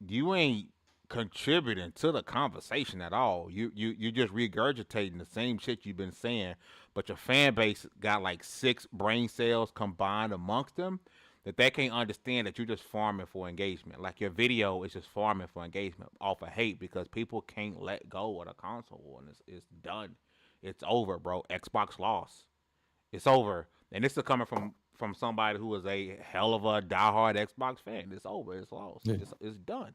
you ain't contributing to the conversation at all. You just regurgitating the same shit you've been saying, but your fan base got like 6 brain cells combined amongst them that they can't understand that you're just farming for engagement. Like your video is just farming for engagement off of hate because people can't let go of the console war and it's done. It's over, bro. Xbox lost. It's over. And this is coming from somebody who is a hell of a diehard Xbox fan. It's over. It's lost. yeah. It's done.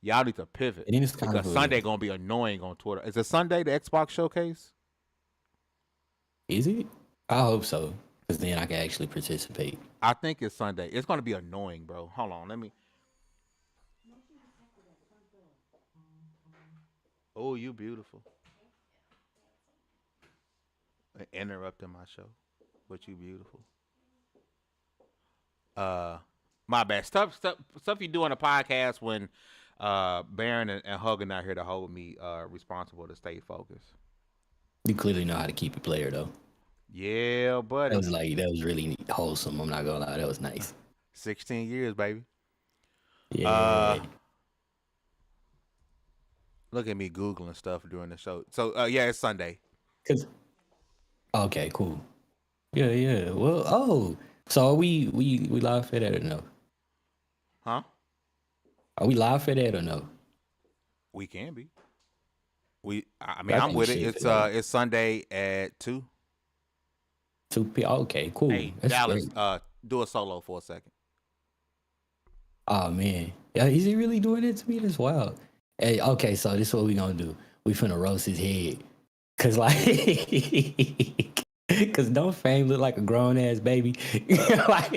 Y'all need to pivot And then it's kind because of Sunday gonna be annoying on Twitter. Is it Sunday the Xbox showcase? is it? I hope so, because then I can actually participate. I think it's Sunday. It's gonna be annoying, bro. Hold on, let me. Oh, you beautiful. Interrupting my show, but you beautiful. My bad. Stuff you do on a podcast when Baron and Hogan not here to hold me responsible to stay focused. You clearly know how to keep it player though. Yeah, buddy. That was really wholesome. I'm not gonna lie, that was nice. 16 years, baby. Yeah. Look at me googling stuff during the show. So yeah, it's Sunday. Okay, cool. Yeah, yeah. Well, so are we live for that or no? Huh? Are we live for that or no? We can be. I mean, I I'm think with we it. should It's for that. it's Sunday at 2. 2 p.m. Okay, cool. Hey, That's Dallas, great. do a solo for a second. Oh man, yeah, is he really doing it to me? That's wild. Hey, okay, so this is what we gonna do. We finna roast his head, cause like Cause don't Fame look like a grown ass baby? Like,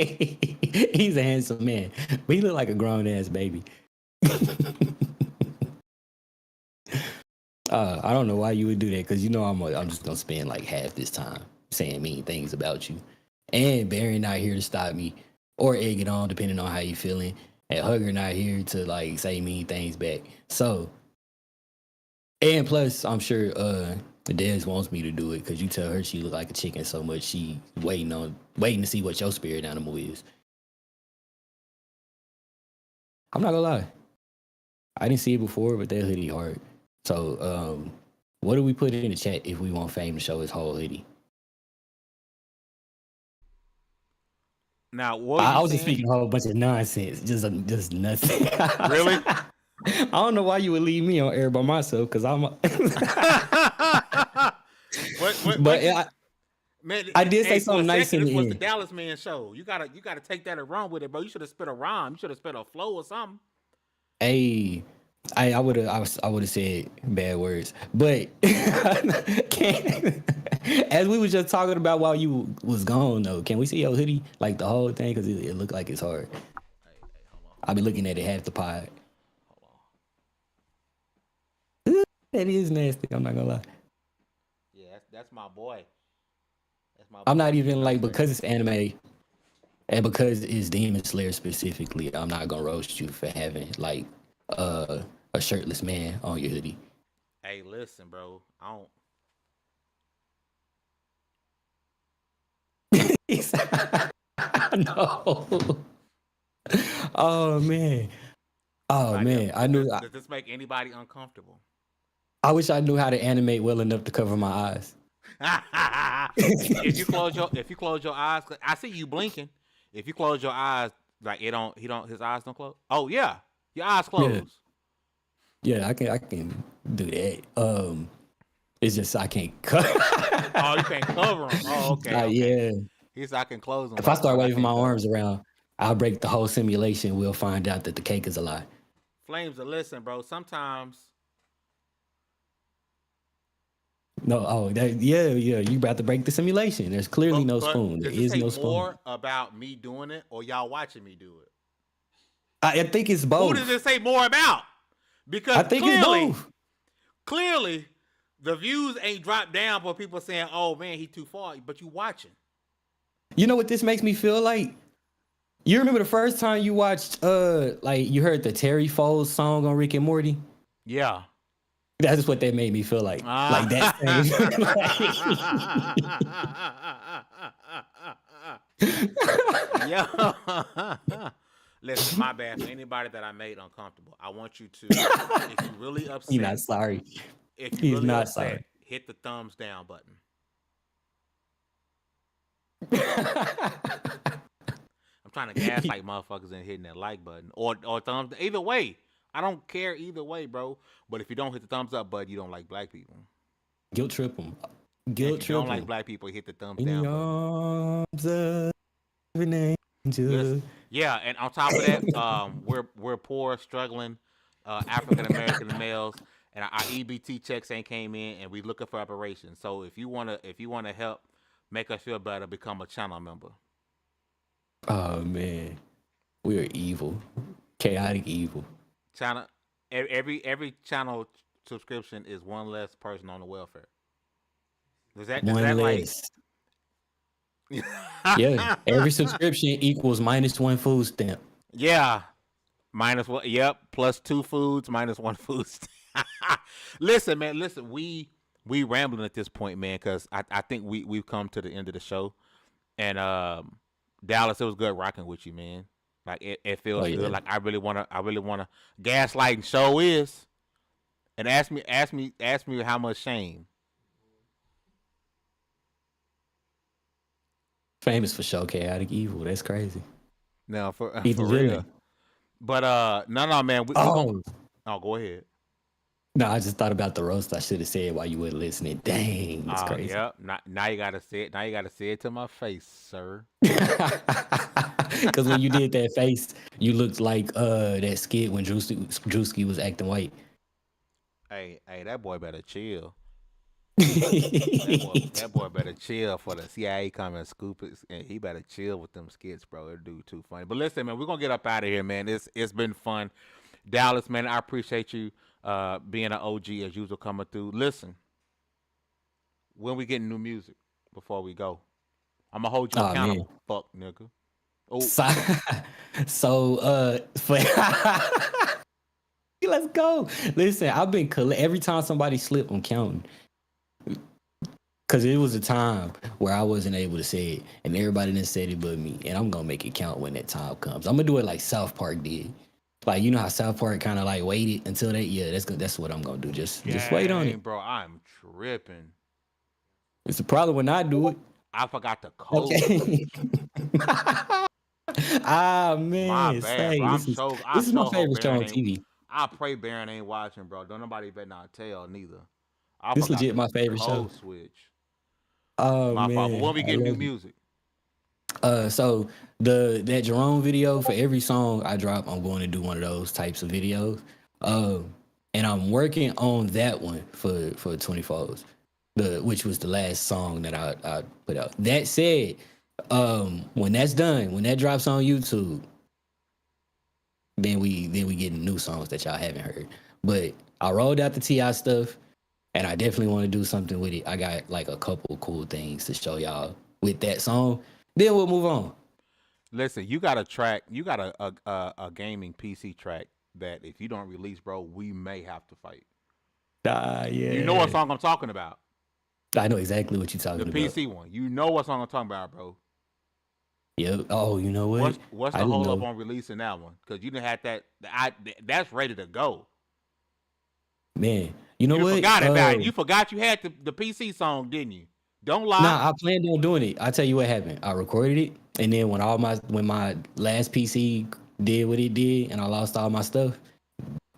he's a handsome man, but he look like a grown ass baby. I don't know why you would do that, because you know I'm just gonna spend like half this time saying mean things about you. And Barry not here to stop me or egg it on, depending on how you feeling. And Hugger not here to like say mean things back. So, and plus, I'm sure Dez wants me to do it, because you tell her she look like a chicken so much, she waiting to see what your spirit animal is. I'm not gonna lie, I didn't see it before, but that hoodie hard. So, what do we put in the chat if we want Fame to show his whole hoodie? Now, what I was just speaking a whole bunch of nonsense, just nothing. Really? I don't know why you would leave me on air by myself, because I'm. Man, I did say something nice in the end. This was the end. Dallas Man show. You gotta take that and run with it, bro. You should have spit a rhyme. You should have spit a flow or something. Hey, I would have said bad words, but as we was just talking about while you was gone though, can we see your hoodie, like the whole thing, because it looked like it's hard. Hey, hold on. I've been looking at it half the pod. That is nasty. I'm not gonna lie. Yeah, that's my boy. That's my boy. I'm not even like, because it's anime and because it's Demon Slayer specifically, I'm not gonna roast you for having like a shirtless man on your hoodie. Hey, listen, bro. I don't. No. Oh man. Oh man. I knew. Does this make anybody uncomfortable? I wish I knew how to animate well enough to cover my eyes. If you close your eyes, I see you blinking. If you close your eyes, like his eyes don't close. Oh yeah, your eyes close. Yeah, I can do that. It's just I can't cover. Oh, you can't cover them. Oh, okay. Okay. Yeah. He said I can close them. If I start waving my arms around, I'll break the whole simulation. We'll find out that the cake is a lie. Flames, listen, bro. Sometimes. No, yeah. You about to break the simulation. There's clearly no spoon. There is no spoon. More about me doing it or y'all watching me do it? I think it's both. Who does it say more about? Because I think it's both. Clearly, the views ain't dropped down for people saying, "Oh man, he too far," but you watching. You know what this makes me feel like? You remember the first time you watched, like you heard the Terry Foles song on Rick and Morty? Yeah. That's what that made me feel like. Like that Yeah. Listen, my bad for anybody that I made uncomfortable. I want you to, if you're really upset. He's not sorry. If you're really not upset, sorry. Hit the thumbs down button. I'm trying to gaslight motherfuckers and hitting that like button or thumbs. Either way, I don't care either way, bro. But if you don't hit the thumbs up button, you don't like black people. Guilt trip them. Guilt trip. If you don't like black people, hit the thumbs down button. Yeah, and on top of that, we're poor, struggling African American males, and our EBT checks ain't came in, and we looking for reparations. So if you wanna help make us feel better, become a channel member. Oh man, we are evil, chaotic evil. Channel, every channel subscription is one less person on the welfare. Is that less. Yeah, every subscription equals -1 food stamp. Yeah, -1. Yep, +2 foods, -1 food stamp. Listen, man. Listen, we rambling at this point, man, because I think we've come to the end of the show, and Dallas, it was good rocking with you, man. Like it feels good. Like I really wanna gaslighting show is, and ask me how much shame. Famous for show chaotic evil. That's crazy. No, for real. But no, man. Go ahead. No, I just thought about the roast I should have said while you were listening. Dang, that's crazy. Yep. Now you gotta say it. Now you gotta say it to my face, sir. Because when you did that face, you looked like that skit when Drewski was acting white. Hey, that boy better chill. That boy better chill for the CIA come and scoop it, and he better chill with them skits, bro. That dude too funny. But listen, man, we're gonna get up out of here, man. It's been fun, Dallas, man. I appreciate you being an OG as usual coming through. Listen, when we getting new music before we go, I'm gonna hold you Oh man. accountable. Fuck, nigga. Oh, So for let's go. Listen, I've been every time somebody slip, I'm counting. Cause it was a time where I wasn't able to say it, and everybody done said it but me, and I'm gonna make it count when that time comes. I'm gonna do it like South Park did. Like, you know how South Park kind of like waited until that. Yeah, that's what I'm gonna do. Just wait on it, bro. I'm tripping. It's the problem when I do it. I forgot the code. Okay. Ah man, My bad, bro. this is my favorite show on TV. I pray Baron ain't watching, bro. Don't nobody better not tell neither. I This forgot legit the my favorite show. code switch. Oh My fault. But man, when we I get new love it. music, So that Jerome video, for every song I drop, I'm going to do one of those types of videos. And I'm working on that one for 24s, which was the last song that I put out. That said, when that's done, when that drops on YouTube, then we getting new songs that y'all haven't heard. But I rolled out the T.I. stuff, and I definitely want to do something with it. I got like a couple cool things to show y'all with that song. Then we'll move on. listen, you got a track, you got a gaming PC track that if you don't release, bro, we may have to fight. Yeah. You know what song I'm talking about? I know exactly what you're talking about. The PC one. You know what song I'm talking about, bro. Yep. Oh, you know what? What's the hold up on releasing that one? Because you done had that. That's ready to go. Man, you know you what? Forgot about it. You forgot you had the PC song, didn't you? Don't lie. Nah, I planned on doing it. I'll tell you what happened. I recorded it, and then when my last PC did what it did, and I lost all my stuff,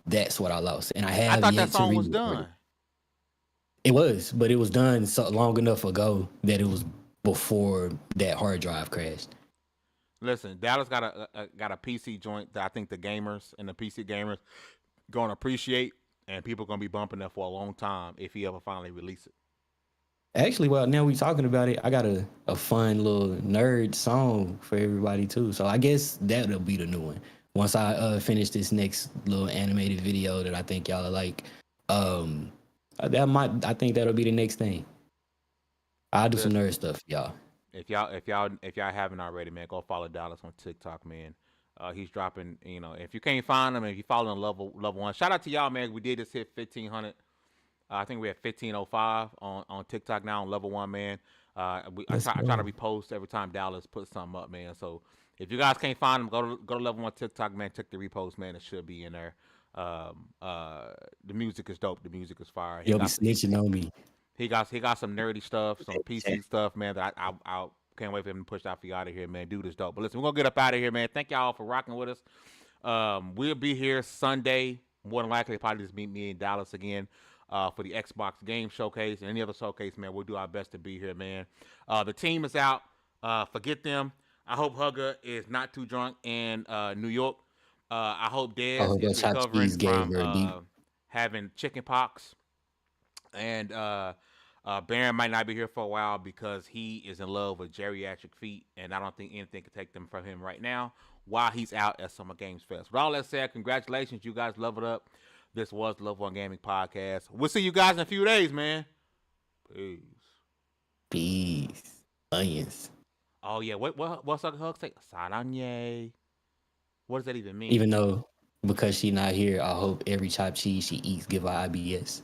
that's what I lost. And I thought that song was done. It was, but it was done so long enough ago that it was before that hard drive crashed. Listen, Dallas got a PC joint that I think the gamers and the PC gamers gonna appreciate, and people gonna be bumping that for a long time if he ever finally release it. Actually, well, now we talking about it, I got a fun little nerd song for everybody too. So I guess that'll be the new one. Once I finish this next little animated video that I think y'all like, I think that'll be the next thing. I'll do some nerd stuff, y'all. If y'all haven't already, man, go follow Dallas on TikTok, man. He's dropping, if you can't find him, if you follow him Lv1, shout out to y'all, man. We did just hit 1,500. I think we're at 1,505 on TikTok now on Lv1, man. I try to repost every time Dallas puts something up, man. So if you guys can't find him, go to Lv1 TikTok, man. Check the repost, man. It should be in there. The music is dope. The music is fire. You'll be snitching on me. He got some nerdy stuff, some PC stuff, man. That I can't wait for him to push out for you out of here, man. Dude is dope. But listen, we're gonna get up out of here, man. Thank y'all for rocking with us. We'll be here Sunday. More than likely, probably just meet me in Dallas again for the Xbox Game Showcase and any other showcase, man. We'll do our best to be here, man. The team is out. Forget them. I hope Hugger is not too drunk in New York. I hope Dez is recovering from having chicken pox. And Baron might not be here for a while because he is in love with geriatric feet, and I don't think anything can take them from him right now while he's out at Summer Games Fest. But all that said, congratulations. You guys leveled up. This was the Lv1 Gaming Podcast. We'll see you guys in a few days, man. Peace. Onions. Oh, yeah. What's Sucker Hug say? Saranye. What does that even mean? Even though, because she not here, I hope every chopped cheese she eats give her IBS.